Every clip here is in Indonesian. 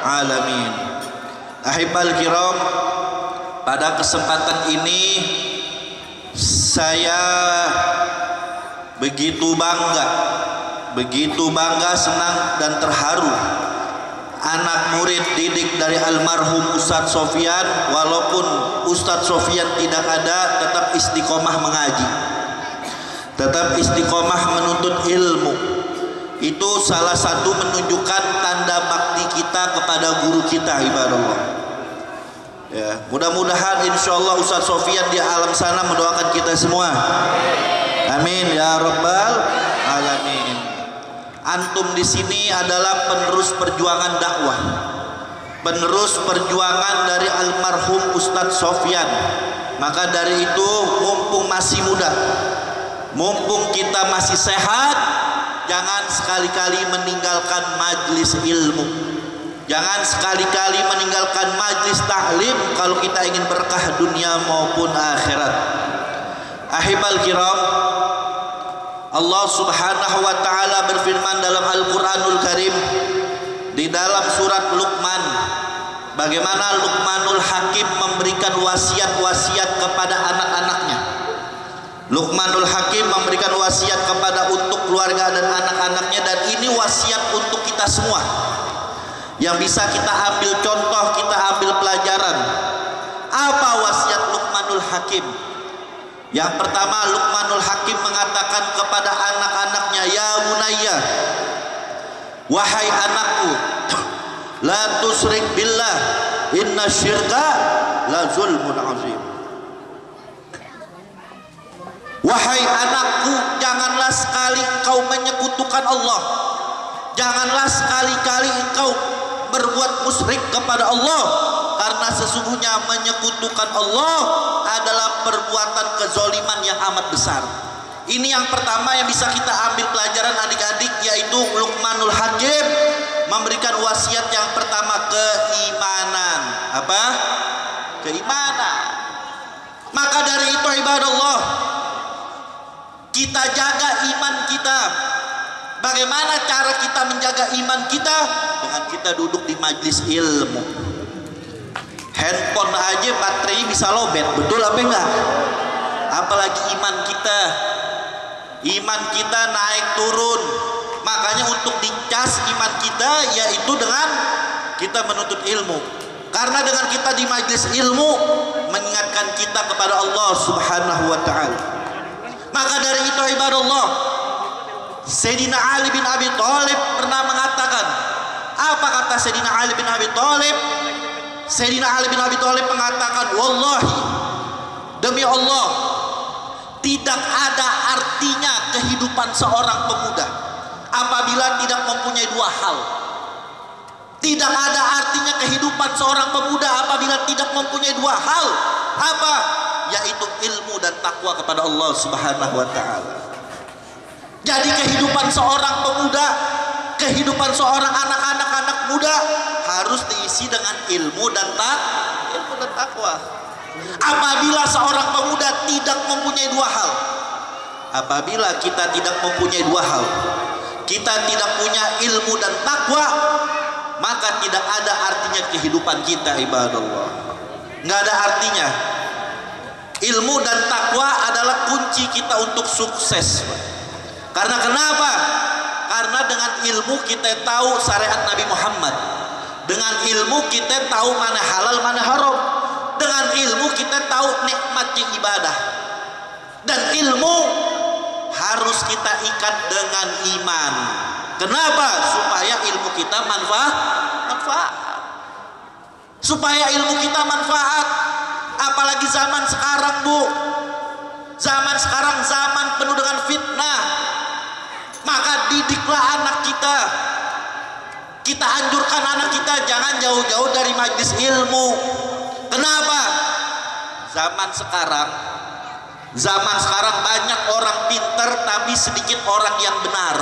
alamin. Ahibal kiram, pada kesempatan ini saya begitu bangga, senang dan terharu. Anak murid didik dari almarhum Ustadz Sofyan, walaupun Ustadz Sofyan tidak ada, tetap istiqomah mengaji, tetap istiqomah menuntut ilmu. Itu salah satu menunjukkan tanda bakti kita kepada guru kita, ibadallah. Ya, mudah-mudahan insyaallah Ustadz Sofyan di alam sana mendoakan kita semua. Amin ya rabbal alamin. Antum di sini adalah penerus perjuangan dakwah, penerus perjuangan dari almarhum Ustadz Sofyan. Maka dari itu, mumpung masih muda, mumpung kita masih sehat, jangan sekali-kali meninggalkan majlis ilmu, jangan sekali-kali meninggalkan majlis taklim kalau kita ingin berkah dunia maupun akhirat. Ahibal kiram, Allah subhanahu wa ta'ala berfirman dalam Al-Quranul Karim di dalam surat Luqman, bagaimana Luqmanul Hakim memberikan wasiat-wasiat kepada anak-anaknya. Luqmanul Hakim memberikan wasiat kepada untuk keluarga dan anak-anaknya, dan ini wasiat untuk kita semua yang bisa kita ambil contoh, kita ambil pelajaran. Apa wasiat Luqmanul Hakim? Yang pertama, Luqmanul Hakim mengatakan kepada anak-anaknya, ya bunayya, wahai anakku, la tusyrik billah, inna syirka la zulmun azim. Wahai anakku, janganlah sekali engkau menyekutukan Allah, janganlah sekali-kali engkau berbuat musyrik kepada Allah, karena sesungguhnya menyekutukan Allah adalah perbuatan kezoliman yang amat besar. Ini yang pertama yang bisa kita ambil pelajaran adik-adik, yaitu Luqmanul Hakim memberikan wasiat yang pertama, keimanan. Apa? Keimanan. Maka dari itu ibadallah, kita jaga iman kita. Bagaimana cara kita menjaga iman kita? Dengan kita duduk di majlis ilmu. Handphone aja baterai bisa lobet, betul apa enggak? Apalagi iman kita. Iman kita naik turun. Makanya untuk dicas iman kita yaitu dengan kita menuntut ilmu. Karena dengan kita di majlis ilmu mengingatkan kita kepada Allah Subhanahu wa taala. Maka dari itu ibadallah, Sayyidina Ali bin Abi Thalib pernah mengatakan, apa kata Sayyidina Ali bin Abi Thalib? Sayyidina Ali bin Abi Thalib mengatakan, wallahi, demi Allah, tidak ada artinya kehidupan seorang pemuda apabila tidak mempunyai dua hal. Tidak ada artinya kehidupan seorang pemuda apabila tidak mempunyai dua hal. Apa? Yaitu ilmu dan takwa kepada Allah Subhanahu wa taala. Jadi kehidupan seorang pemuda, kehidupan seorang anak muda harus diisi dengan ilmu dan takwa. Apabila seorang pemuda tidak mempunyai dua hal, apabila kita tidak mempunyai dua hal, kita tidak punya ilmu dan takwa, maka tidak ada artinya kehidupan kita, ibadallah. Nggak ada artinya. Ilmu dan takwa adalah kunci kita untuk sukses. Karena kenapa? Karena dengan ilmu kita tahu syariat Nabi Muhammad. Dengan ilmu kita tahu mana halal mana haram. Dengan ilmu kita tahu nikmatnya ibadah. Dan ilmu harus kita ikat dengan iman. Kenapa? Supaya ilmu kita manfaat. Supaya ilmu kita manfaat. Apalagi zaman sekarang, Bu. Zaman sekarang zaman penuh dengan fitnah. Maka didiklah anak kita. Kita anjurkan anak kita jangan jauh-jauh dari majlis ilmu. Kenapa? Zaman sekarang banyak orang pintar tapi sedikit orang yang benar.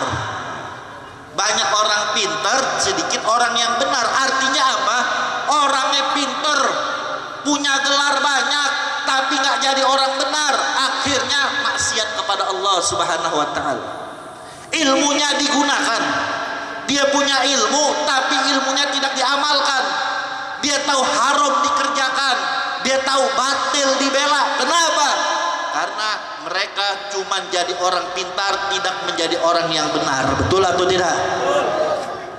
Banyak orang pintar, sedikit orang yang benar. Artinya apa? Orangnya pintar, punya gelar banyak, tapi nggak jadi orang benar. Akhirnya maksiat kepada Allah Subhanahu wa taala. Ilmunya digunakan, dia punya ilmu tapi ilmunya tidak diamalkan. dia tahu haram dikerjakan, dia tahu batil dibela. Kenapa? Karena mereka cuma jadi orang pintar, tidak menjadi orang yang benar. Betul atau tidak?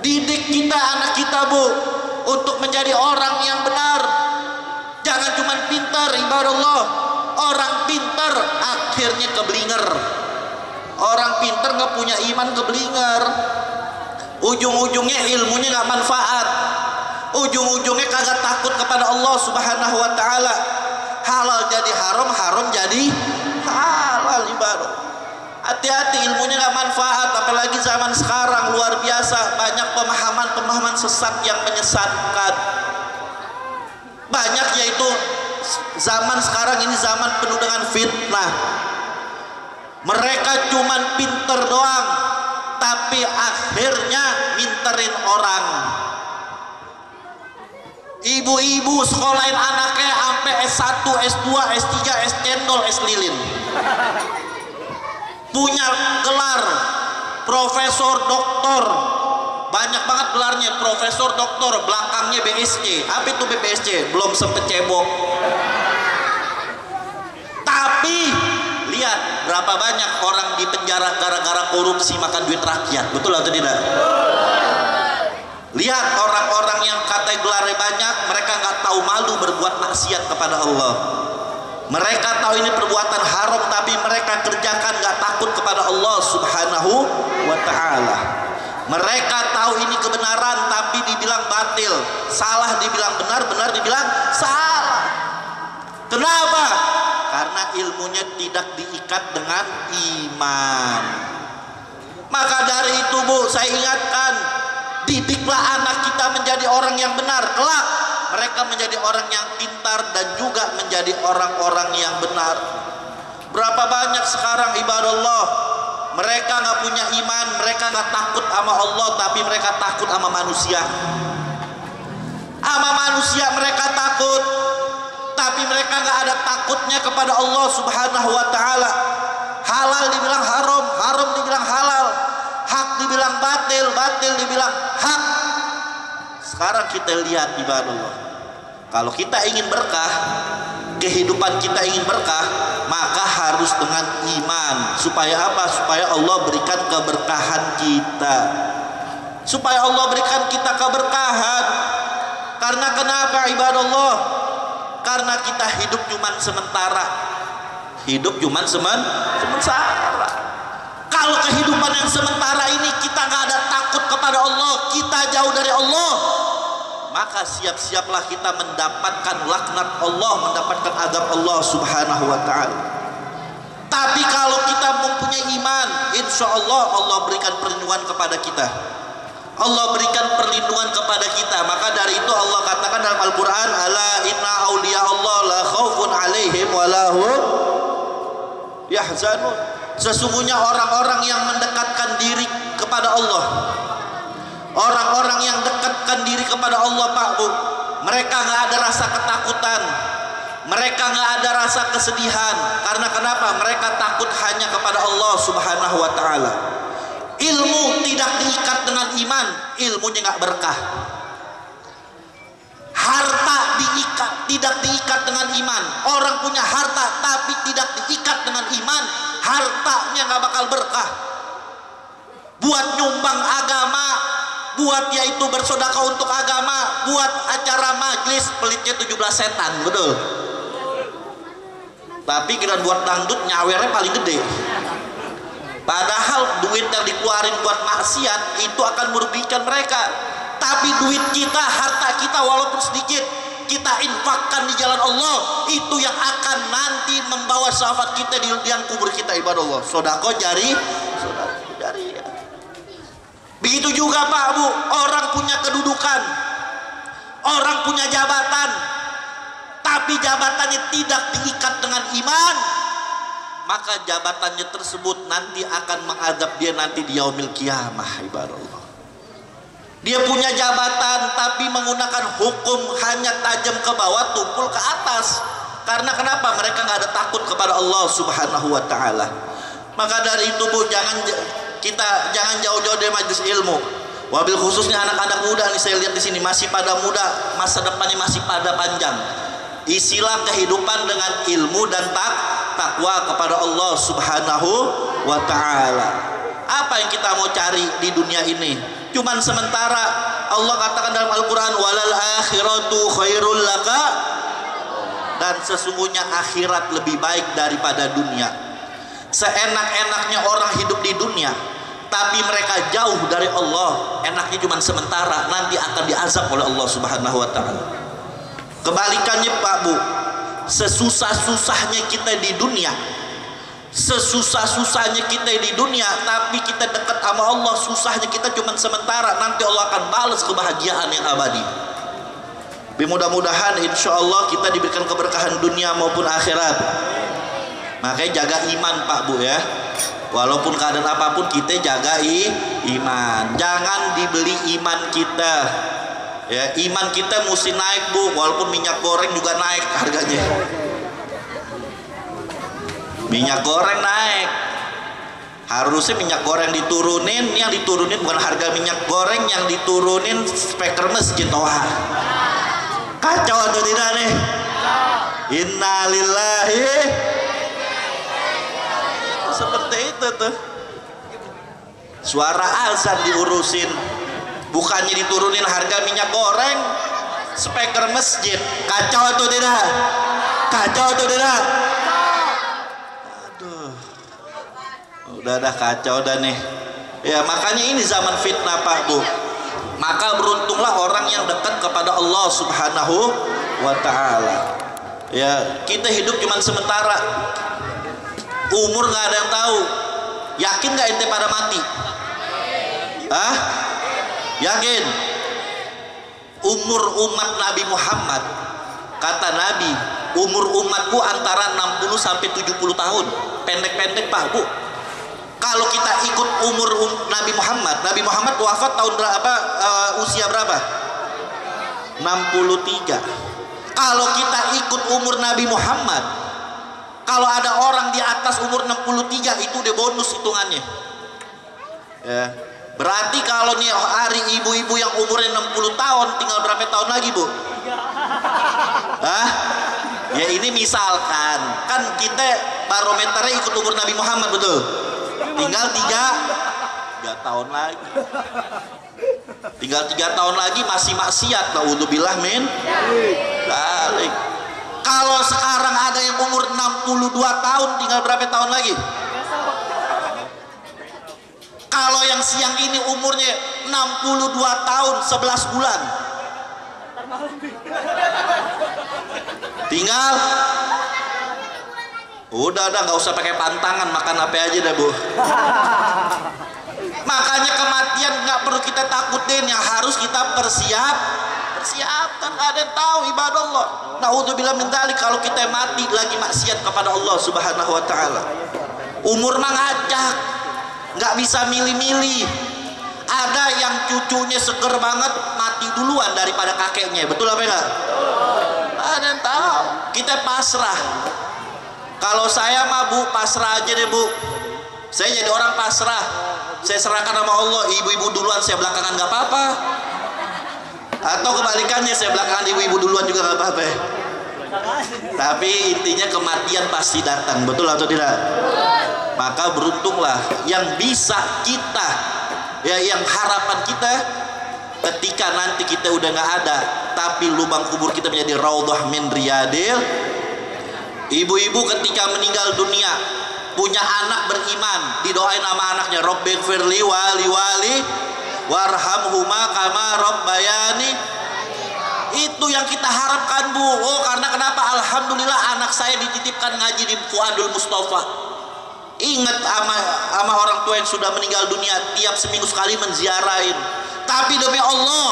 Didik kita, anak kita, Bu, untuk menjadi orang yang benar. Jangan cuma pintar, ibadallah. Orang pintar akhirnya keblinger. Orang pintar nggak punya iman, keblinger. Ujung-ujungnya ilmunya nggak manfaat. Ujung-ujungnya kagak takut kepada Allah Subhanahu wa ta'ala. Halal jadi haram, haram jadi halal, ibadah. Hati-hati, ilmunya nggak manfaat. Apalagi zaman sekarang luar biasa, banyak pemahaman-pemahaman sesat yang menyesatkan. Banyak, yaitu zaman sekarang ini zaman penuh dengan fitnah. Mereka cuman pinter doang, tapi akhirnya minterin orang. Ibu-ibu sekolahin anaknya sampai S1, S2, S3, S cendol, S lilin. Punya gelar profesor, doktor. Banyak banget gelarnya, profesor, doktor, belakangnya BSc. Apa itu BSc? Belum sempet cebok. Tapi lihat berapa banyak orang di penjara gara-gara korupsi makan duit rakyat. Betul atau tidak? Lihat orang-orang yang kata gelarnya banyak, mereka nggak tahu malu berbuat maksiat kepada Allah. Mereka tahu ini perbuatan haram, tapi mereka kerjakan nggak takut kepada Allah Subhanahu wa ta'ala. Mereka tahu ini kebenaran, tapi dibilang batil. Salah dibilang benar, benar dibilang salah. Kenapa? Karena ilmunya tidak diikat dengan iman. Maka dari itu, Bu, saya ingatkan, didiklah anak kita menjadi orang yang benar. Kelak mereka menjadi orang yang pintar dan juga menjadi orang-orang yang benar. Berapa banyak sekarang ibadallah, mereka nggak punya iman, mereka nggak takut sama Allah, tapi mereka takut sama manusia. Sama manusia mereka takut, tapi mereka nggak ada takutnya kepada Allah Subhanahu wa ta'ala. Halal dibilang haram, haram dibilang halal, hak dibilang batil, batil dibilang hak. Sekarang kita lihat ibadallah, kalau kita ingin berkah, kehidupan kita ingin berkah, maka harus dengan iman. Supaya apa? Supaya Allah berikan keberkahan kita. Supaya Allah berikan kita keberkahan. Karena kenapa ibadallah? Karena kita hidup cuma sementara. Hidup cuma sementara. Kalau kehidupan yang sementara ini kita nggak ada takut kepada Allah, kita jauh dari Allah, maka siap-siaplah kita mendapatkan laknat Allah, mendapatkan azab Allah Subhanahu wa ta'ala. Tapi kalau kita mempunyai iman, insya Allah Allah berikan perlindungan kepada kita. Allah berikan perlindungan kepada kita. Maka dari itu Allah katakan dalam Al-Quran, ala inna awliya Allah la khawfun alaihim wa lahum yahzanun. Sesungguhnya orang-orang yang mendekatkan diri kepada Allah, orang-orang yang dekatkan diri kepada Allah, Pak Bu, mereka nggak ada rasa ketakutan, mereka nggak ada rasa kesedihan. Karena kenapa? Mereka takut hanya kepada Allah Subhanahu wa ta'ala. Ilmu tidak diikat dengan iman, ilmunya nggak berkah. Harta tidak diikat dengan iman. Orang punya harta tapi tidak diikat dengan iman, hartanya nggak bakal berkah. Buat nyumbang agama, buat yaitu bersedekah untuk agama, buat acara majlis, pelitnya 17 setan, betul. Tapi kira buat dangdut nyawernya paling gede. Padahal duit yang dikeluarin buat maksiat itu akan merugikan mereka. Tapi duit kita, harta kita walaupun sedikit, kita infakkan di jalan Allah, itu yang akan nanti membawa syafaat kita di liang kubur kita, ibadah Allah. Sodako jari, sodako jari ya. Begitu juga Pak Bu, orang punya kedudukan, orang punya jabatan, tapi jabatannya tidak diikat dengan iman, maka jabatannya tersebut nanti akan mengadab dia nanti di yaumil qiyamah, ibadah Allah. Dia punya jabatan tapi menggunakan hukum hanya tajam ke bawah, tumpul ke atas. Karena kenapa? Mereka nggak ada takut kepada Allah Subhanahu wa ta'ala. Maka dari itu Bu, jangan jauh-jauh dari majelis ilmu. Wabil khususnya anak-anak muda nih, saya lihat di sini masih pada muda, masa depannya masih pada panjang. Isilah kehidupan dengan ilmu dan takwa kepada Allah Subhanahu wa ta'ala. Apa yang kita mau cari di dunia ini? Cuman sementara. Allah katakan dalam Al-Quran, walal akhiratu khairul laka, dan sesungguhnya akhirat lebih baik daripada dunia. Seenak-enaknya orang hidup di dunia, tapi mereka jauh dari Allah, enaknya cuma sementara, nanti akan diazab oleh Allah Subhanahu wa ta'ala. Kebalikannya Pak Bu, sesusah-susahnya kita di dunia, sesusah-susahnya kita di dunia, tapi kita dekat sama Allah, susahnya kita cuma sementara, nanti Allah akan balas kebahagiaan yang abadi. Mudah-mudahan insya Allah kita diberikan keberkahan dunia maupun akhirat. Makanya jaga iman Pak Bu ya, walaupun keadaan apapun kita jaga iman, jangan dibeli iman kita ya. Iman kita mesti naik Bu, walaupun minyak goreng juga naik harganya. Minyak goreng naik, harusnya minyak goreng diturunin. Yang diturunin bukan harga minyak goreng, yang diturunin speaker masjid. Wah, kacau atau tidak nih? Innalillahi, seperti itu tuh. Suara azan diurusin, bukannya diturunin harga minyak goreng, speaker masjid. Kacau atau tidak? Kacau atau tidak? Udah kacau dah nih ya. Makanya ini zaman fitnah Pak Bu. Maka beruntunglah orang yang dekat kepada Allah Subhanahu wa ta'ala ya. Kita hidup cuma sementara, umur gak ada yang tahu. Yakin gak ente pada mati? Hah? Yakin? Umur umat Nabi Muhammad, kata Nabi, umur umatku antara 60 sampai 70 tahun. Pendek-pendek Pak Bu. Kalau kita ikut umur Nabi Muhammad, Nabi Muhammad wafat tahun berapa? Usia berapa? 63. Kalau kita ikut umur Nabi Muhammad, kalau ada orang di atas umur 63 itu udah bonus hitungannya ya. Berarti kalau nih hari ibu-ibu yang umurnya 60 tahun, tinggal berapa tahun lagi Bu? Hah? Ya ini misalkan, kan kita barometernya ikut umur Nabi Muhammad, betul? Tinggal 3 tahun lagi. Tinggal 3 tahun lagi masih maksiat. Naudzubillah min dzalik. Kalau sekarang ada yang umur 62 tahun, tinggal berapa tahun lagi? Kalau yang siang ini umurnya 62 tahun 11 bulan, tinggal udah nggak usah pakai pantangan, makan apa aja dah Bu. Makanya kematian nggak perlu kita takutin, yang harus kita persiapkan. Nggak ada yang tahu ibadah Allah. Naudzubillah min dzalik, kalau kita mati lagi maksiat kepada Allah Subhanahu wa ta'ala. Umur mah ngacak, nggak bisa milih-milih. Ada yang cucunya seger banget mati duluan daripada kakeknya, betul apa enggak? Ada yang tahu. Kita pasrah. Kalau saya mah Bu, pasrah aja deh Bu. Saya jadi orang pasrah. Saya serahkan sama Allah, ibu-ibu duluan, saya belakangan nggak apa-apa. Atau kebalikannya, saya belakangan ibu-ibu duluan juga nggak apa-apa. Tapi intinya kematian pasti datang, betul atau tidak? Maka beruntunglah yang bisa kita, ya, yang harapan kita ketika nanti kita udah nggak ada, tapi lubang kubur kita menjadi raudhah min riyadil. Ibu-ibu ketika meninggal dunia punya anak beriman, didoain sama anaknya, Rabbighfirli wali warhamhuma kama rabbayani. Itu yang kita harapkan Bu. Oh, karena kenapa? Alhamdulillah anak saya dititipkan ngaji di Fuadul Mustafa. Ingat sama orang tua yang sudah meninggal dunia, tiap seminggu sekali menziarahin. Tapi demi Allah,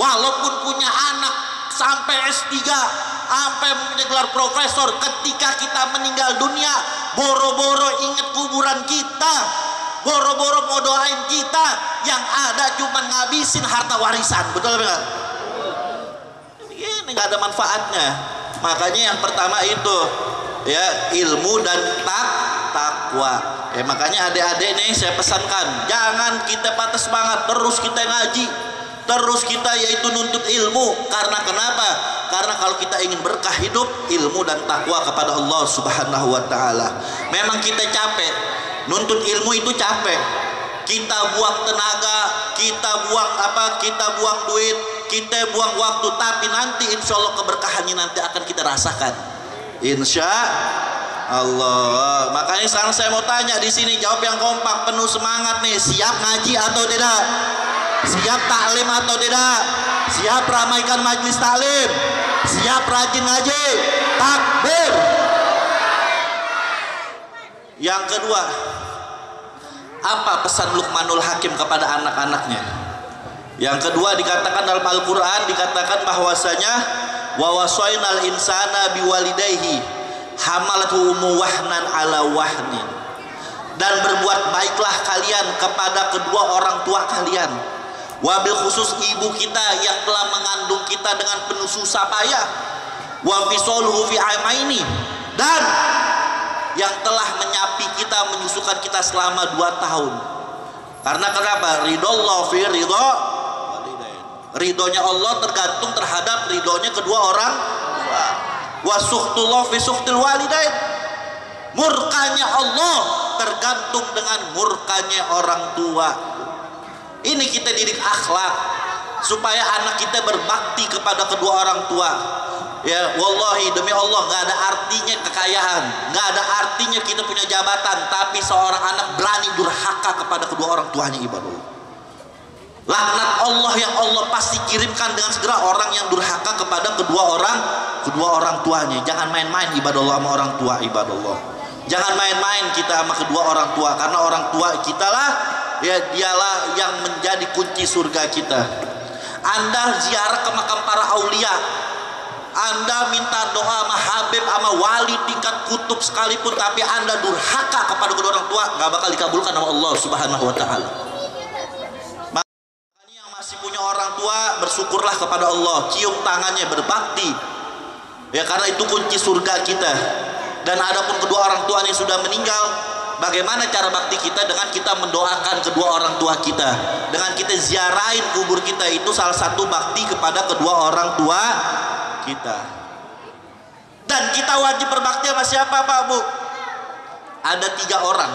walaupun punya anak sampai S3, sampai punya gelar profesor, ketika kita meninggal dunia, boro-boro ingat kuburan kita, boro-boro mau doain kita, yang ada cuma ngabisin harta warisan, betul apa enggak? Ini nggak ada manfaatnya. Makanya yang pertama itu ya ilmu dan takwa. Makanya adik-adik nih saya pesankan, jangan kita patah semangat, terus kita ngaji, terus kita yaitu nuntut ilmu. Karena kenapa? Karena kalau kita ingin berkah hidup, ilmu dan takwa kepada Allah Subhanahu wa taala. Memang kita capek, nuntut ilmu itu capek. Kita buang tenaga, kita buang duit, kita buang waktu, tapi nanti insya Allah keberkahannya nanti akan kita rasakan. Insya Allah. Makanya sekarang saya mau tanya di sini, jawab yang kompak, penuh semangat nih. Siap ngaji atau tidak? Siap taklim atau tidak? Siap ramaikan majlis taklim? Siap rajin ngaji? Takbir. Yang kedua, apa pesan Luqmanul Hakim kepada anak-anaknya? Yang kedua dikatakan dalam Al-Quran, dikatakan bahwasanya wa wasainal insana biwalidayhi hamalathu ummu wahnan ala wahnin, dan berbuat baiklah kalian kepada kedua orang tua kalian, wabil khusus ibu kita yang telah mengandung kita dengan penuh susah payah, wa fisaluhu fi amaini, dan yang telah menyapi kita, menyusukan kita selama 2 tahun. Karena kenapa? Ridhollah fi ridho walidain. Ridhonya Allah tergantung terhadap ridhonya kedua orang tua. Wa sukhtullah fi sukhtil walidain. Murkanya Allah tergantung dengan murkanya orang tua. Ini kita didik akhlak supaya anak kita berbakti kepada kedua orang tua. Ya, wallahi demi Allah, nggak ada artinya kekayaan, nggak ada artinya kita punya jabatan, tapi seorang anak berani durhaka kepada kedua orang tuanya, ibadallah. Laknat Allah yang Allah pasti kirimkan dengan segera orang yang durhaka kepada kedua orang tuanya. Jangan main-main ibadallah sama orang tua, ibadallah. Jangan main-main kita sama kedua orang tua, karena orang tua kita lah, ya dialah yang menjadi kunci surga kita. Anda ziarah ke makam para aulia, Anda minta doa sama Habib, sama wali tingkat kutub sekalipun, tapi Anda durhaka kepada kedua orang tua, nggak bakal dikabulkan sama Allah Subhanahu wa taala. Makanya yang masih punya orang tua, bersyukurlah kepada Allah, cium tangannya, berbakti. Ya, karena itu kunci surga kita. Dan adapun kedua orang tua yang sudah meninggal, bagaimana cara bakti kita? Dengan kita mendoakan kedua orang tua kita, dengan kita ziarahin kubur kita, itu salah satu bakti kepada kedua orang tua kita. Dan kita wajib berbakti sama siapa, Pak, Bu? Ada 3 orang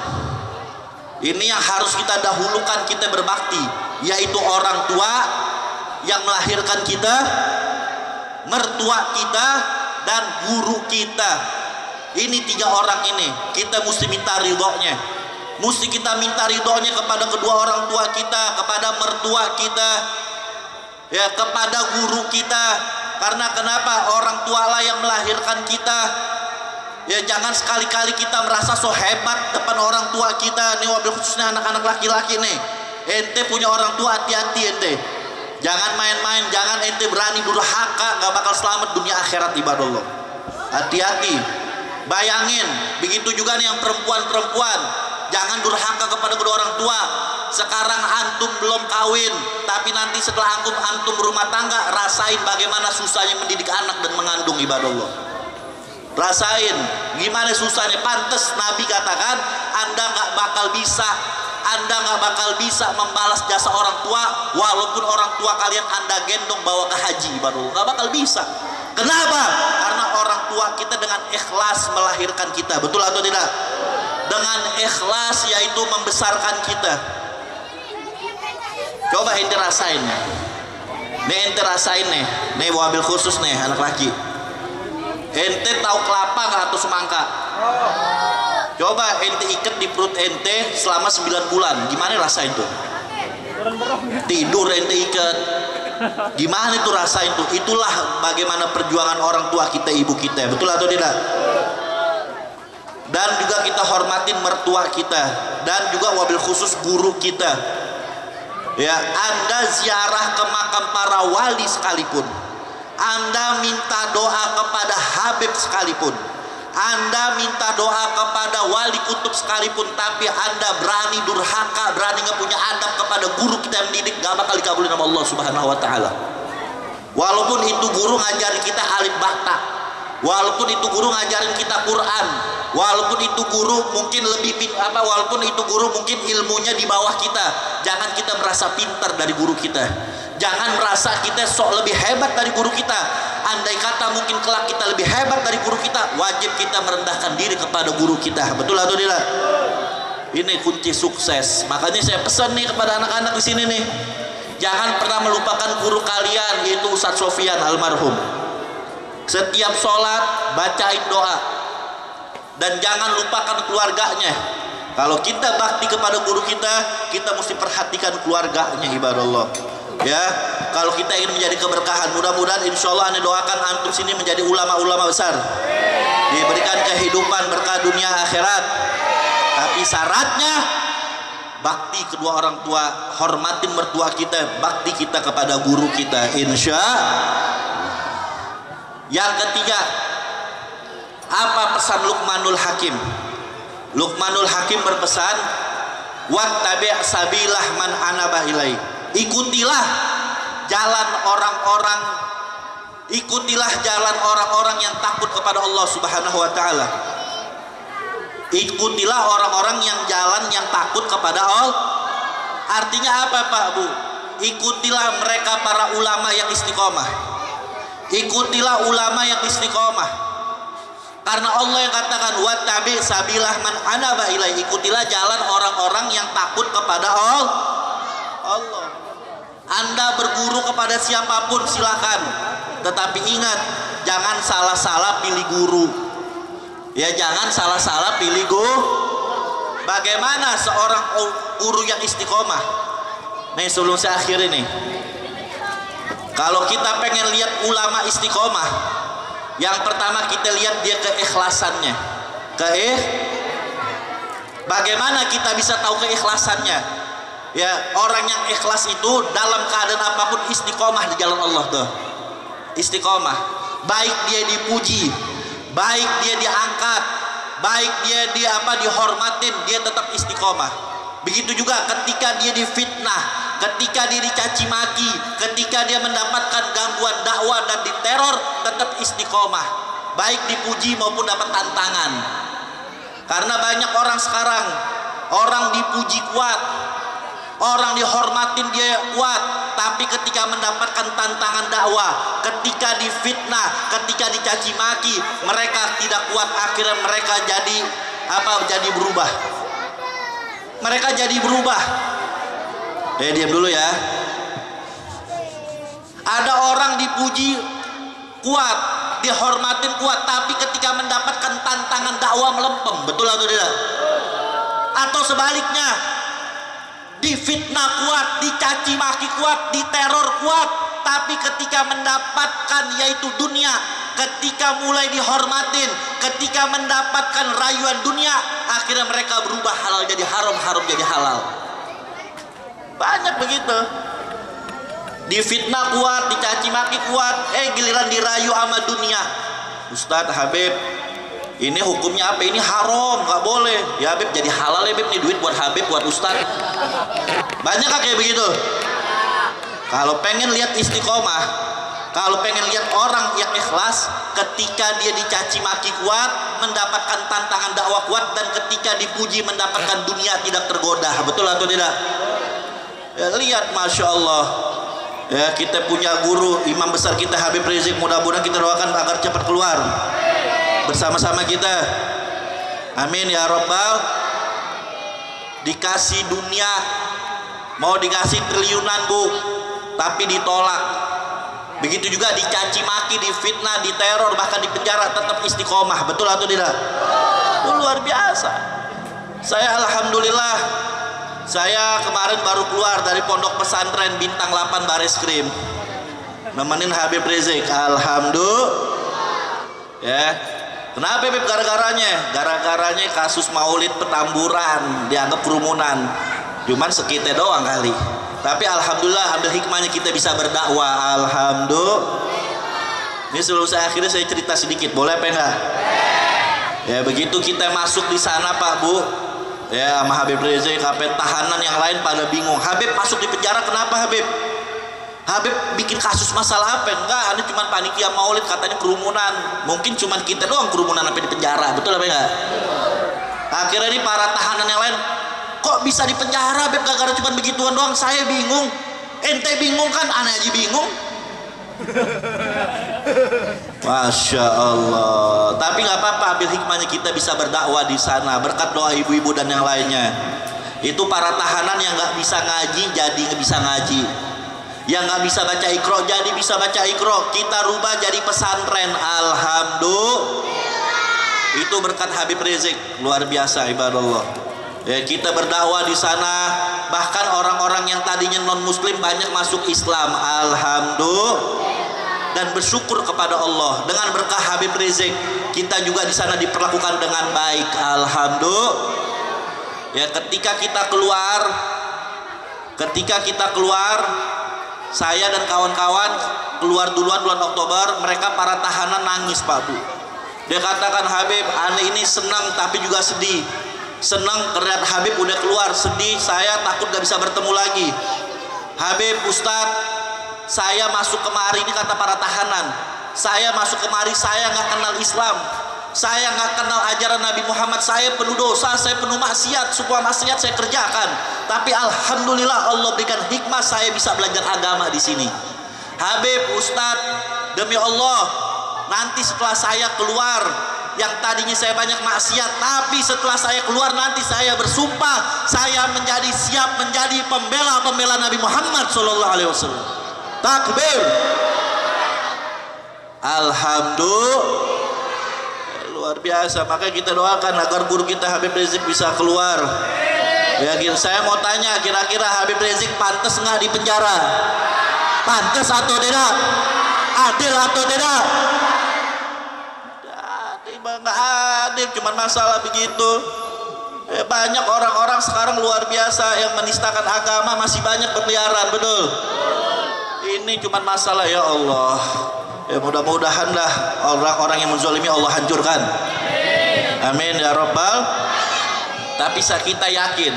ini yang harus kita dahulukan kita berbakti, yaitu orang tua yang melahirkan kita, mertua kita, dan guru kita. Ini 3 orang ini kita mesti minta ridhonya, mesti kita minta ridhonya kepada kedua orang tua kita, kepada mertua kita, ya, kepada guru kita. Karena kenapa? Orang tua lah yang melahirkan kita. Ya, jangan sekali-kali kita merasa so hebat depan orang tua kita nih, wabil khususnya anak-anak laki-laki nih. Ente punya orang tua, hati-hati ente. Jangan main-main, jangan ente berani durhaka, gak bakal selamat dunia akhirat, ibadallah. Hati-hati. Bayangin, begitu juga nih yang perempuan-perempuan, jangan durhaka kepada kedua orang tua. Sekarang antum belum kawin, tapi nanti setelah antum berumah tangga, rasain bagaimana susahnya mendidik anak dan mengandung, ibadallah. Rasain gimana susahnya. Pantes Nabi katakan, Anda nggak bakal bisa membalas jasa orang tua walaupun orang tua kalian Anda gendong bawa ke haji, ibadallah. Nggak bakal bisa. Kenapa? Karena orang tua kita dengan ikhlas melahirkan kita, betul atau tidak? Dengan ikhlas, yaitu membesarkan kita. Coba ente rasain nih. Ente rasain nih wabil khusus nih anak laki. Ente tahu kelapa nggak atau semangka? Coba ente ikat di perut ente selama 9 bulan, gimana rasain tuh? Tidur ente ikat. Gimana itu rasain tuh? Itulah bagaimana perjuangan orang tua kita, ibu kita, betul atau tidak? Dan juga kita hormatin mertua kita, dan juga wabil khusus guru kita. Ya, Anda ziarah ke makam para wali sekalipun, Anda minta doa kepada Habib sekalipun, Anda minta doa kepada wali kutub sekalipun, tapi Anda berani durhaka, berani nggak punya adab kepada guru kita yang mendidik, gak bakal dikabulin sama Allah Subhanahu wa taala. Walaupun itu guru ngajarin kita alif ba ta, walaupun itu guru ngajarin kita Quran, Walaupun itu guru mungkin walaupun itu guru mungkin ilmunya di bawah kita, jangan kita merasa pintar dari guru kita. Jangan merasa kita sok lebih hebat dari guru kita. Andai kata mungkin kelak kita lebih hebat dari guru kita, wajib kita merendahkan diri kepada guru kita. Betul atau tidak? Ini kunci sukses. Makanya saya pesan nih kepada anak-anak di sini nih, jangan pernah melupakan guru kalian, yaitu Ustadz Sofyan almarhum. Setiap sholat bacain doa, dan jangan lupakan keluarganya. Kalau kita bakti kepada guru kita, kita mesti perhatikan keluarganya, ibadallah. Ya, kalau kita ingin menjadi keberkahan, mudah-mudahan insya Allah ane doakan antum sini menjadi ulama-ulama besar, diberikan kehidupan berkah dunia akhirat. Tapi syaratnya bakti kedua orang tua, hormatin mertua kita, bakti kita kepada guru kita, insya. Yang ketiga, apa pesan Luqmanul Hakim? Luqmanul Hakim berpesan, wattabi' sabilah man anaba ilai. Ikutilah jalan orang-orang yang takut kepada Allah Subhanahu wa taala. Ikutilah orang-orang yang takut kepada Allah. Artinya apa Pak Bu? Ikutilah mereka para ulama yang istiqomah. Ikutilah ulama yang istiqomah. Karena Allah yang katakan wattabi sabilah man anaba ilai. Ikutilah jalan orang-orang yang takut kepada Allah. Anda berguru kepada siapapun silakan, tetapi ingat, jangan salah-salah pilih guru. Ya, jangan salah-salah pilih guru. Bagaimana seorang guru yang istiqomah? Nih sebelum saya akhiri nih, kalau kita pengen lihat ulama istiqomah, yang pertama kita lihat dia keikhlasannya. Bagaimana kita bisa tahu keikhlasannya? Ya, orang yang ikhlas itu dalam keadaan apapun istiqomah di jalan Allah tuh. Istiqomah. Baik dia dipuji, baik dia diangkat, baik dia dihormatin, dia tetap istiqomah. Begitu juga ketika dia difitnah, ketika dia dicaci maki, ketika dia mendapatkan gangguan dakwah dan diteror, tetap istiqomah. Baik dipuji maupun dapat tantangan. Karena banyak orang sekarang, orang dipuji kuat, orang dihormatin dia kuat, tapi ketika mendapatkan tantangan dakwah, ketika difitnah, ketika dicaci maki, mereka tidak kuat. Akhirnya mereka jadi berubah. Mereka jadi berubah. Diam dulu ya. Ada orang dipuji kuat, dihormatin kuat, tapi ketika mendapatkan tantangan dakwah melempem. Betul atau tidak? Atau sebaliknya, difitnah kuat, dicaci maki kuat, diteror kuat, tapi ketika mendapatkan yaitu dunia, ketika mulai dihormatin, ketika mendapatkan rayuan dunia, akhirnya mereka berubah, halal jadi haram, haram jadi halal. Banyak begitu. Difitnah kuat, dicaci maki kuat, giliran dirayu sama dunia. Ustadz Habib, ini hukumnya apa? Ini haram, nggak boleh. Ya Habib, jadi halal ya Habib, nih duit buat Habib, buat Ustadz. Banyak kayak begitu. Kalau pengen lihat istiqomah, kalau pengen lihat orang yang ikhlas, ketika dia dicaci maki kuat, mendapatkan tantangan dakwah kuat, dan ketika dipuji mendapatkan dunia tidak tergoda. Betul atau tidak? Ya, lihat, masya Allah. Ya, kita punya guru, imam besar kita Habib Rizik. Mudah-mudahan kita doakan agar cepat keluar bersama-sama kita. Amin ya Rabbal. Dikasih dunia, mau dikasih triliunan Bu, tapi ditolak. Begitu juga dicaci maki, difitnah, diteror, bahkan dipenjara, tetap istiqomah. Betul atau tidak? Itu luar biasa. Saya alhamdulillah, saya kemarin baru keluar dari pondok pesantren Bintang 8 Bareskrim, nemenin Habib Rizik. Alhamdulillah. Ya. Kenapa Habib? Gara-garanya kasus maulid Petamburan dianggap kerumunan. Cuman sekitar doang kali. Tapi alhamdulillah, ambil hikmahnya kita bisa berdakwah. Alhamdulillah. Ini sebelum saya akhirnya saya cerita sedikit, boleh apa enggak? Ya, begitu kita masuk di sana Pak Bu, ya sama Habib Rizik, tahanan yang lain pada bingung. Habib masuk di penjara kenapa Habib? Habib bikin kasus masalah apa? Enggak, ini cuma panitia maulid, katanya kerumunan. Mungkin cuma kita doang kerumunan sampai di penjara, betul apa enggak? Akhirnya ini para tahanan yang lain, kok bisa di penjara Habib gara-gara cuma begituan doang? Saya bingung. Ente bingung kan, aneh aja bingung. Masya Allah. Tapi nggak apa-apa, ambil hikmahnya, kita bisa berdakwah di sana berkat doa ibu-ibu dan yang lainnya. Itu para tahanan yang nggak bisa ngaji jadi nggak bisa ngaji, yang nggak bisa baca Iqra jadi bisa baca Iqra. Kita rubah jadi pesantren, alhamdulillah. Itu berkat Habib Rizik, luar biasa ibadallah. Ya, kita berdakwah di sana, bahkan orang-orang yang tadinya non muslim banyak masuk Islam, alhamdulillah. Dan bersyukur kepada Allah dengan berkah Habib Rizik, kita juga di sana diperlakukan dengan baik, alhamdulillah. Ya, ketika kita keluar, saya dan kawan-kawan keluar duluan bulan Oktober, mereka para tahanan nangis Pak Bu. Dia katakan, Habib, aneh ini senang tapi juga sedih. Senang karena Habib udah keluar, sedih saya takut gak bisa bertemu lagi. Habib, Ustadz, saya masuk kemari, ini kata para tahanan, saya masuk kemari, saya gak kenal Islam, saya gak kenal ajaran Nabi Muhammad, saya penuh dosa, saya penuh maksiat, semua maksiat saya kerjakan. Tapi alhamdulillah Allah berikan hikmah, saya bisa belajar agama di sini. Habib, Ustadz, demi Allah, nanti setelah saya keluar, yang tadinya saya banyak maksiat, tapi setelah saya keluar nanti saya bersumpah saya menjadi siap menjadi pembela Nabi Muhammad Sallallahu Alaihi Wasallam. Takbir. Alhamdulillah, luar biasa. Makanya kita doakan agar guru kita Habib Rizik bisa keluar. Ya, saya mau tanya, kira-kira Habib Rizik pantas nggak di penjara? Pantas atau tidak? Adil atau tidak? Nggak adil, cuman masalah begitu. Banyak orang-orang sekarang luar biasa yang menistakan agama, masih banyak berkeliaran, betul. Ini cuman masalah, ya Allah. Ya mudah-mudahan lah orang-orang yang menzalimi Allah hancurkan. Amin ya Rabbal. Tapi kita yakin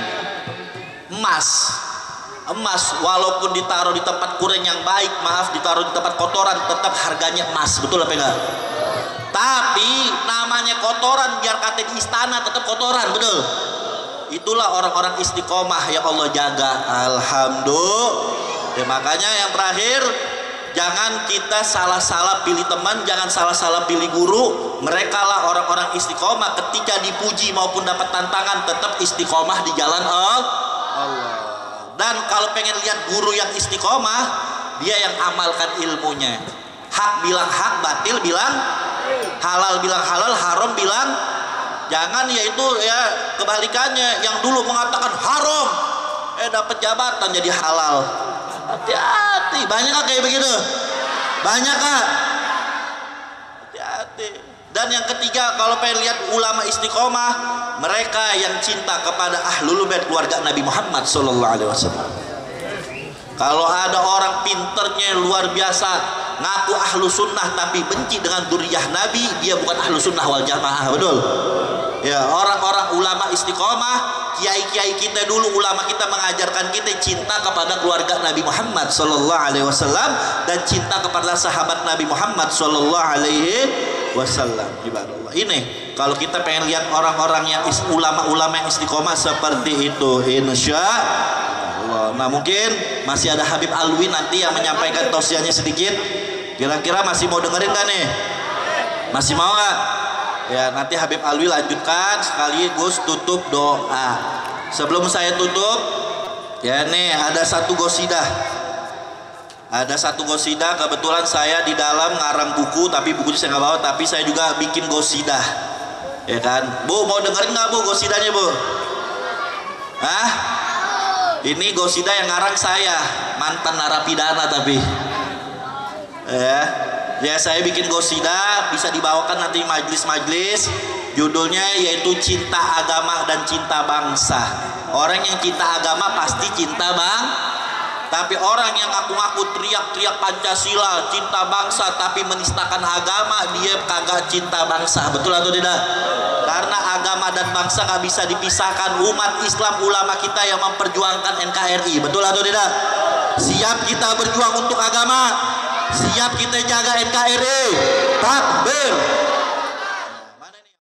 emas walaupun ditaruh di tempat kuren yang baik, ditaruh di tempat kotoran, tetap harganya emas, betul apa enggak? Tapi namanya kotoran, biar kata di istana tetap kotoran, betul. Itulah orang-orang istiqomah yang Allah jaga, alhamdulillah. Ya, makanya yang terakhir, jangan kita salah-salah pilih teman, jangan salah-salah pilih guru. Mereka lah orang-orang istiqomah, ketika dipuji maupun dapat tantangan tetap istiqomah di jalan Allah. Dan kalau pengen lihat guru yang istiqomah, dia yang amalkan ilmunya. Hak bilang hak, batil bilang halal, bilang halal, haram bilang jangan. Yaitu ya kebalikannya, yang dulu mengatakan haram dapat jabatan jadi halal. Hati-hati, banyak gak kayak begitu? Banyak gak? Hati-hati. Dan yang ketiga, kalau pengen lihat ulama istiqomah, mereka yang cinta kepada ahlul bait keluarga Nabi Muhammad Sallallahu Alaihi Wasallam. Kalau ada orang pinternya luar biasa, ngaku ahlu sunnah tapi benci dengan duriyah Nabi, dia bukan ahlu sunnah wal jamaah, betul. Ya, orang-orang ulama istiqomah, kiai-kiai kita dulu, ulama kita mengajarkan kita cinta kepada keluarga Nabi Muhammad Sallallahu Alaihi Wasallam dan cinta kepada sahabat Nabi Muhammad Sallallahu Alaihi Wasallam. Ibadallah. Ini kalau kita pengen lihat orang-orang yang ulama-ulama yang istiqomah seperti itu, insya Allah. Nah, mungkin masih ada Habib Alwi nanti yang menyampaikan tausiahnya sedikit. Kira-kira masih mau dengerin gak nih? Masih mau gak? Ya, nanti Habib Alwi lanjutkan sekaligus tutup doa. Sebelum saya tutup, ya nih ada satu gosidah. Ada satu gosidah, kebetulan saya di dalam ngarang buku, tapi bukunya saya nggak bawa, tapi saya juga bikin gosidah. Ya kan? Bu, mau dengerin nggak Bu gosidahnya Bu? Hah? Ini gosidah yang ngarang saya, mantan narapidana tapi. Ya, saya bikin gosidah, bisa dibawakan nanti majlis-majlis. Judulnya yaitu Cinta Agama dan Cinta Bangsa. Orang yang cinta agama pasti cinta tapi orang yang ngaku-ngaku teriak-teriak Pancasila, cinta bangsa, tapi menistakan agama, dia kagak cinta bangsa. Betul atau tidak? Karena agama dan bangsa gak bisa dipisahkan. Umat Islam, ulama kita yang memperjuangkan NKRI. Betul atau tidak? Siap kita berjuang untuk agama, siap kita jaga NKRI. Takbir.